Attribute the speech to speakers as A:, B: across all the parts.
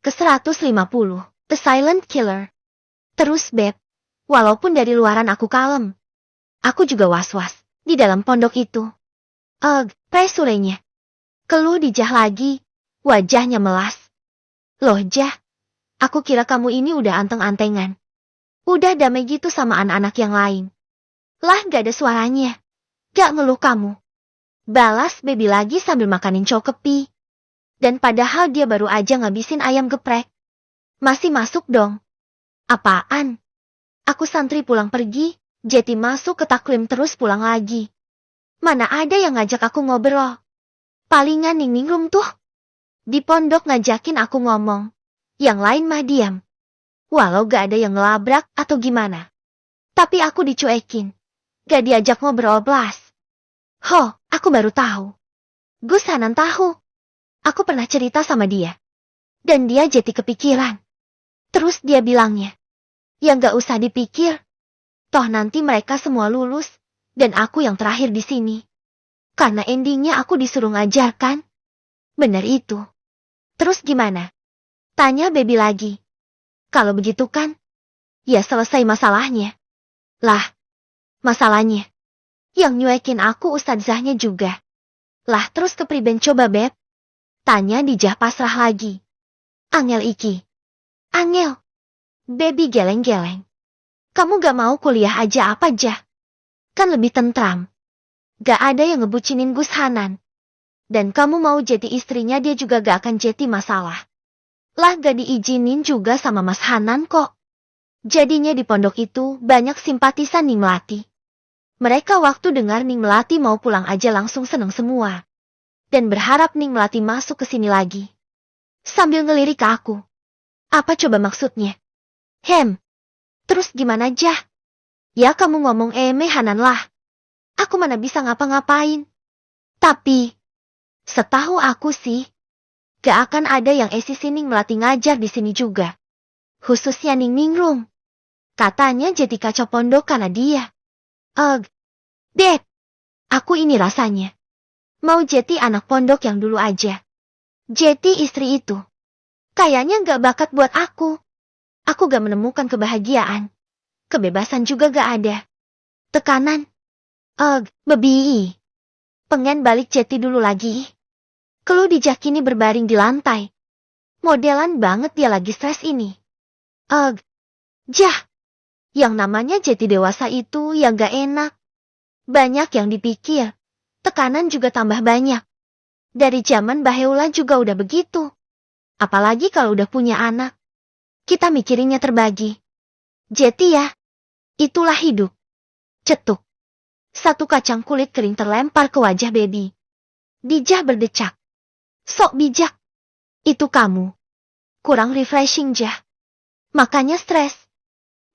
A: ke-150, The Silent Killer. Terus Beb, walaupun dari luaran aku kalem, aku juga was-was di dalam pondok itu. Presurenya. Keluh Dijah lagi, wajahnya melas. Loh Jah, aku kira kamu ini udah anteng-antengan. Udah damai gitu sama anak-anak yang lain. Lah gak ada suaranya. Gak ngeluh kamu. Balas Baby lagi sambil makanin cokepi. Dan padahal dia baru aja ngabisin ayam geprek. Masih masuk dong. Apaan? Aku santri pulang pergi, Jeti masuk ke taklim terus pulang lagi. Mana ada yang ngajak aku ngobrol. Palingan Ningrum tuh. Di pondok ngajakin aku ngomong. Yang lain mah diam. Walau gak ada yang ngelabrak atau gimana. Tapi aku dicuekin. Gak diajak ngobrol blas. Aku baru tahu. Gus Hanan tahu. Aku pernah cerita sama dia. Dan dia jadi kepikiran. Terus dia bilangnya. Ya gak usah dipikir. Toh nanti mereka semua lulus. Dan aku yang terakhir di sini. Karena endingnya aku disuruh ngajarkan. Bener itu. Terus gimana? Tanya Baby lagi. Kalau begitu kan, ya selesai masalahnya. Lah, masalahnya. Yang nyuekin aku ustadzahnya juga. Lah terus kepriben coba Beb? Tanya Dijah pasrah lagi. Angel iki. Angel. Baby geleng-geleng. Kamu gak mau kuliah aja apa Jah? Kan lebih tentram. Gak ada yang ngebucinin Gus Hanan. Dan kamu mau jadi istrinya dia juga gak akan jadi masalah. Lah gak diizinin juga sama Mas Hanan kok. Jadinya di pondok itu banyak simpatisan Ning Melati. Mereka waktu dengar Ning Melati mau pulang aja langsung seneng semua. Dan berharap Ning Melati masuk ke sini lagi. Sambil ngelirik ke aku. Apa coba maksudnya? Terus gimana Jah? Ya kamu ngomong Hanan lah. Aku mana bisa ngapa-ngapain. Tapi, setahu aku sih, gak akan ada yang si Ning Melati ngajar di sini juga. Khususnya Ningrum. Katanya jadi kacau pondok karena dia. Dek, aku ini rasanya. Mau jadi anak pondok yang dulu aja. Jadi istri itu. Kayaknya gak bakat buat aku. Aku gak menemukan kebahagiaan. Kebebasan juga gak ada. Tekanan. Bebi. Pengen balik jeti dulu lagi. Keluh Dijah kini berbaring di lantai. Modelan banget dia lagi stres ini. Jah. Yang namanya jeti dewasa itu yang gak enak. Banyak yang dipikir. Tekanan juga tambah banyak. Dari zaman Baheula juga udah begitu. Apalagi kalau udah punya anak. Kita mikirinnya terbagi. Jeti ya. Itulah hidup. Cetuk. Satu kacang kulit kering terlempar ke wajah Baby. Dijah berdecak. Sok bijak. Itu kamu. Kurang refreshing Jah. Makanya stres.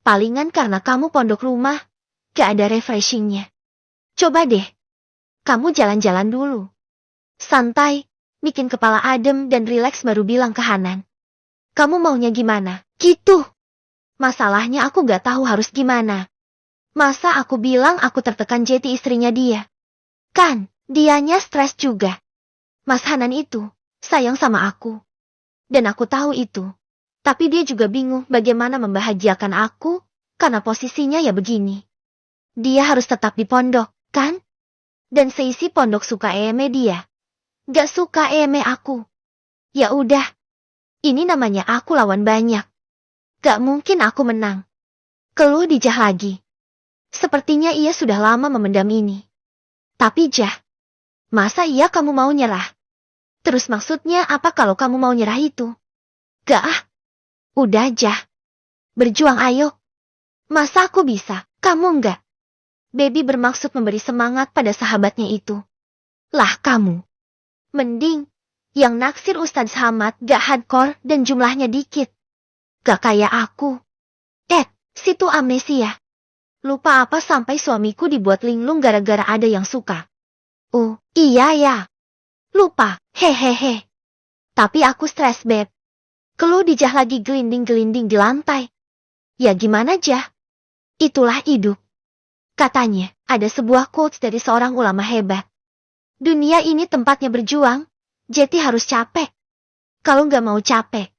A: Palingan karena kamu pondok rumah. Gak ada refreshingnya. Coba deh. Kamu jalan-jalan dulu. Santai. Bikin kepala adem dan rileks baru bilang ke Hanan. Kamu maunya gimana? Gitu. Masalahnya aku gak tahu harus gimana. Masa aku bilang aku tertekan jadi istrinya dia? Kan, dianya stres juga. Mas Hanan itu, sayang sama aku. Dan aku tahu itu. Tapi dia juga bingung bagaimana membahagiakan aku, karena posisinya ya begini. Dia harus tetap di pondok, kan? Dan seisi pondok suka dia. Gak suka aku. Ya udah. Ini namanya aku lawan banyak. Gak mungkin aku menang. Keluh Dijah lagi. Sepertinya ia sudah lama memendam ini. Tapi Jah, masa iya kamu mau nyerah? Terus maksudnya apa kalau kamu mau nyerah itu? Gak ah. Udah Jah. Berjuang ayo. Masa aku bisa, kamu enggak? Baby bermaksud memberi semangat pada sahabatnya itu. Lah kamu. Mending, yang naksir Ustadz Hamad gak hardcore dan jumlahnya dikit. Gak kayak aku. Situ amnesia. Lupa apa sampai suamiku dibuat linglung gara-gara ada yang suka. Iya ya. Lupa, hehehe. Tapi aku stres Beb. Keluh Dijah lagi gelinding-gelinding di lantai. Ya gimana Jah? Itulah hidup. Katanya, ada sebuah quotes dari seorang ulama hebat. Dunia ini tempatnya berjuang, jadi harus capek. Kalau nggak mau capek,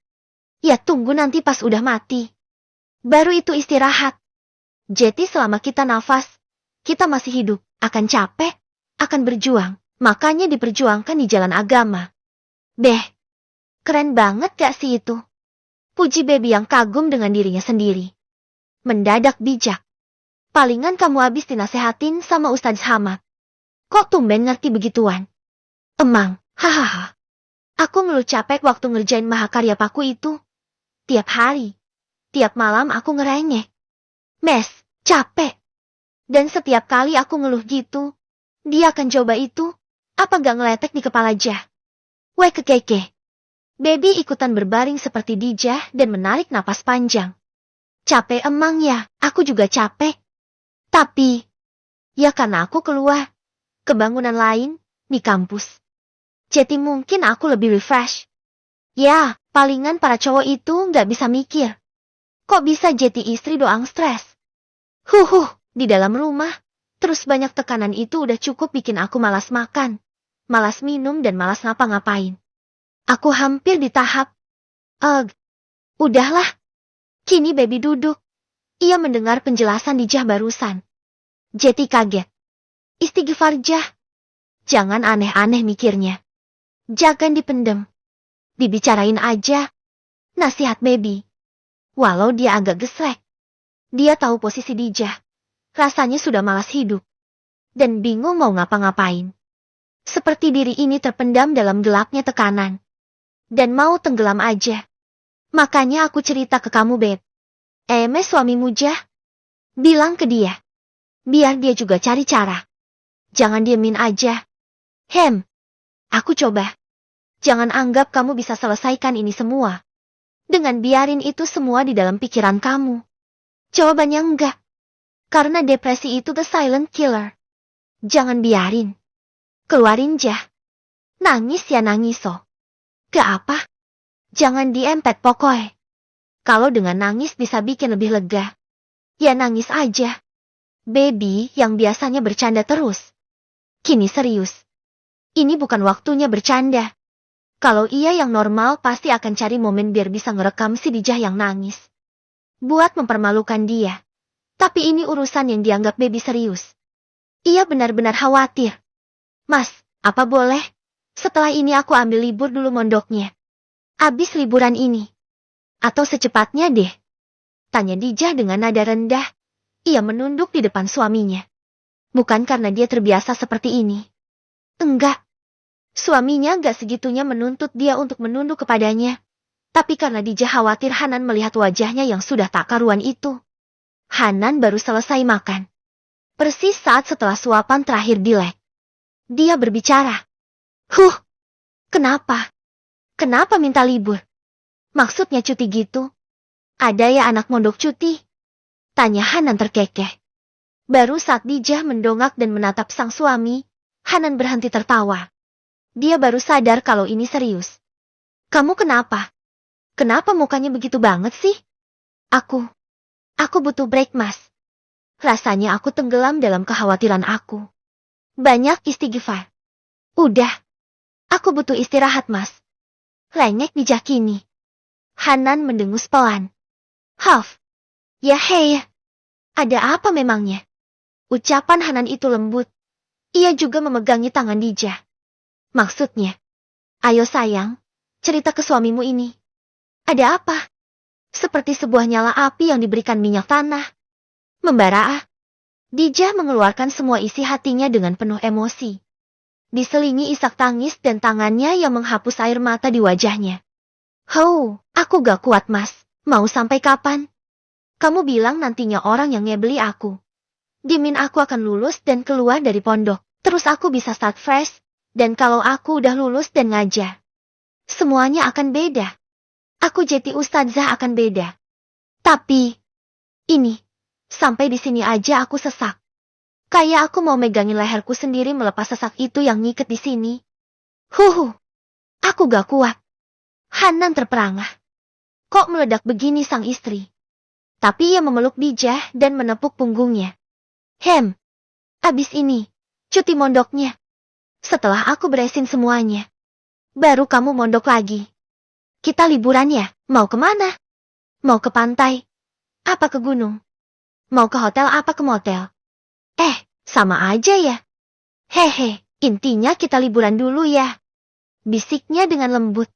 A: Ya tunggu nanti pas udah mati. Baru itu istirahat. Jadi selama kita nafas, kita masih hidup, akan capek, akan berjuang, makanya diperjuangkan di jalan agama. Beh, keren banget gak sih itu? Puji baby yang kagum dengan dirinya sendiri. Mendadak bijak. Palingan kamu habis dinasehatin sama Ustadz Hamad. Kok tumben ngerti begituan? Emang, hahaha. Aku ngeluh capek waktu ngerjain mahakarya paku itu. Tiap hari, tiap malam aku ngerengek. Mes, capek. Dan setiap kali aku ngeluh gitu, dia akan coba itu, apa gak ngeletek di kepala aja? Weh kekeke. Baby ikutan berbaring seperti dijah dan menarik napas panjang. Capek emang ya, aku juga capek. Tapi, ya karena aku keluar, ke bangunan lain, di kampus. Jadi mungkin aku lebih refresh. Ya, palingan para cowok itu nggak bisa mikir. Kok bisa jadi istri doang stres? Di dalam rumah, terus banyak tekanan itu udah cukup bikin aku malas makan, malas minum dan malas ngapa-ngapain. Aku hampir di tahap, udahlah. Kini baby duduk. Ia mendengar penjelasan dijah barusan. Jeti kaget. Istighfar jah. Jangan aneh-aneh mikirnya. Jangan dipendem. Dibicarain aja. Nasihat baby. Walau dia agak gesrek. Dia tahu posisi dijah. Rasanya sudah malas hidup. Dan bingung mau ngapa-ngapain. Seperti diri ini terpendam dalam gelapnya tekanan. Dan mau tenggelam aja. Makanya aku cerita ke kamu, Beb. Mes suamimu jah. Bilang ke dia. Biar dia juga cari cara. Jangan diemin aja. Aku coba. Jangan anggap kamu bisa selesaikan ini semua. Dengan biarin itu semua di dalam pikiran kamu. Jawabannya enggak. Karena depresi itu the silent killer. Jangan biarin. Keluarin jah. Nangis ya nangis so. Gak apa. Jangan diempet pokoknya. Kalau dengan nangis bisa bikin lebih lega. Ya nangis aja. Baby yang biasanya bercanda terus. Kini serius. Ini bukan waktunya bercanda. Kalau ia yang normal pasti akan cari momen biar bisa ngerekam si dijah yang nangis. Buat mempermalukan dia. Tapi ini urusan yang dianggap baby serius. Ia benar-benar khawatir. Mas, apa boleh? Setelah ini aku ambil libur dulu mondoknya. Abis liburan ini. Atau secepatnya deh. Tanya dijah dengan nada rendah. Ia menunduk di depan suaminya. Bukan karena dia terbiasa seperti ini. Enggak. Suaminya gak segitunya menuntut dia untuk menunduk kepadanya. Tapi karena dijah khawatir Hanan melihat wajahnya yang sudah tak karuan itu. Hanan baru selesai makan. Persis saat setelah suapan terakhir dilek. Dia berbicara. Kenapa? Kenapa minta libur? Maksudnya cuti gitu? Ada ya anak mondok cuti? Tanya Hanan terkekeh. Baru saat dijah mendongak dan menatap sang suami, Hanan berhenti tertawa. Dia baru sadar kalau ini serius. Kamu kenapa? Kenapa mukanya begitu banget sih? Aku butuh break, Mas. Rasanya aku tenggelam dalam kekhawatiran aku. Banyak istighfar. Udah. Aku butuh istirahat, Mas. Lengek dijah kini. Hanan mendengus pelan. Ya hei. Ada apa memangnya? Ucapan Hanan itu lembut. Ia juga memegangi tangan dijah. Maksudnya, ayo sayang, cerita ke suamimu ini. Ada apa? Seperti sebuah nyala api yang diberikan minyak tanah. Membara. Dijah mengeluarkan semua isi hatinya dengan penuh emosi. Diselingi isak tangis dan tangannya yang menghapus air mata di wajahnya. Aku gak kuat, Mas. Mau sampai kapan? Kamu bilang nantinya orang yang ngebeli aku. Diemin aku akan lulus dan keluar dari pondok. Terus aku bisa start fresh. Dan kalau aku udah lulus dan ngajar, semuanya akan beda. Aku jadi ustadzah akan beda. Tapi, ini, sampai di sini aja aku sesak. Kayak aku mau megangin leherku sendiri melepas sesak itu yang ngiket di sini. Aku gak kuat. Hanan terperangah. Kok meledak begini sang istri? Tapi ia memeluk dijah dan menepuk punggungnya. Abis ini, cuti mondoknya. Setelah aku beresin semuanya, baru kamu mondok lagi. Kita liburan ya? Mau kemana? Mau ke pantai? Apa ke gunung? Mau ke hotel apa ke motel? Sama aja ya. Hehe, intinya kita liburan dulu ya. Bisiknya dengan lembut.